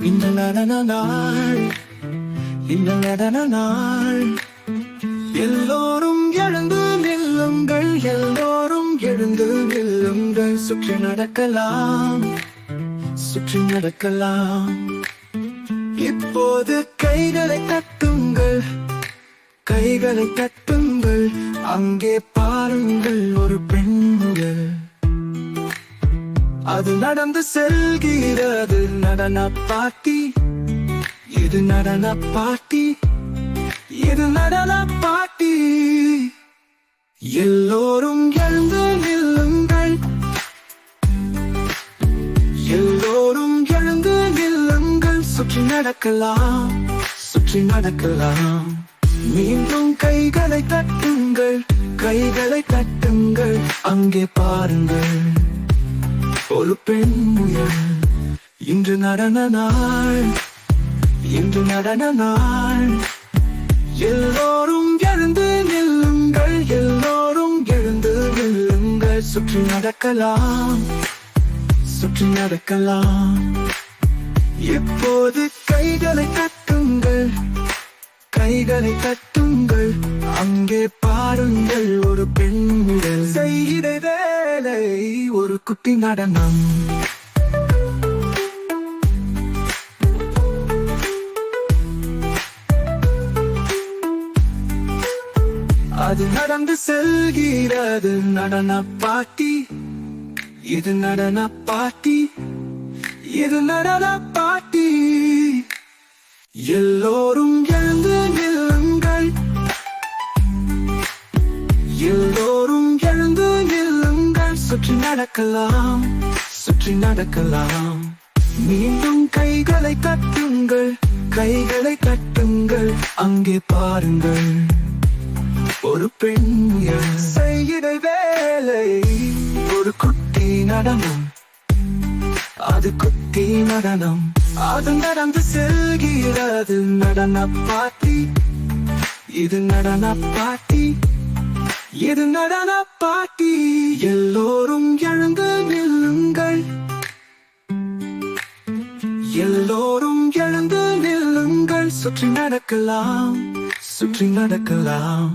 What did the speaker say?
இந்த நடன நாள், இந்த நடன நாள். எல்லோரும் எழுந்து நில்லுங்கள், எல்லோரும் எழுந்து நில்லுங்கள். சுற்றி நடக்கலாம், சுற்றி நடக்கலாம். இப்போது கைகளை தட்டுங்கள், கைகளை தட்டுங்கள். அங்கே பாருங்கள் ஒரு பெண்கள், அது நடந்து செல்கிறது. நடன பாட்டி, இது நடன பாட்டி, இது நடன பாட்டி. எல்லோரும் எழுந்து நில்லுங்கள், எல்லோரும் எழுந்து நில்லுங்கள். சுற்றி நடக்கலாம், சுற்றி நடக்கலாம். மீண்டும் கைகளை தட்டுங்கள், கைகளை தட்டுங்கள். அங்கே பாருங்கள் ஒரு பெண் முயல். இன்று நடன நாள், இன்று நடன நாள். எல்லோரும் எழுந்து நில்லுங்கள், எல்லோரும் எழுந்து நில்லுங்கள். சுற்றி நடக்கலாம், சுற்றி நடக்கலாம். இப்போது கைகளை தட்டுங்கள், கைகளை தட்டுங்கள். அங்கே பாருங்கள் ஒரு பெண்கள் செய்கிற வேலை ஒரு குட்டி நடனம். அது நடந்து செல்கிறது. நடன பாட்டி, இது நடன பாட்டி, இது நடன பாட்டி. எல்லோரும் எழுந்து நில்லுங்கள், எல்லோரும் எழுந்து நில்லுங்கள். சுற்றி நடக்கலாம், சுற்றி நடக்கலாம். மீண்டும் கைகளை தட்டுங்கள், கைகளை தட்டுங்கள். அங்கே பாருங்கள் ஒரு பெண் செய்கிற வேலை ஒரு குட்டி நடனம். அது குட்டி நடனம், அது நடந்து செல்கிறது. நடன பாட்டி, இது நடன பாட்டி, இது நடன பாட்டி. எல்லோரும் எழுந்து நில்லுங்கள், எல்லோரும் எழுந்து நில்லுங்கள். சுற்றி நடக்கலாம், சுற்றி நடக்கலாம்.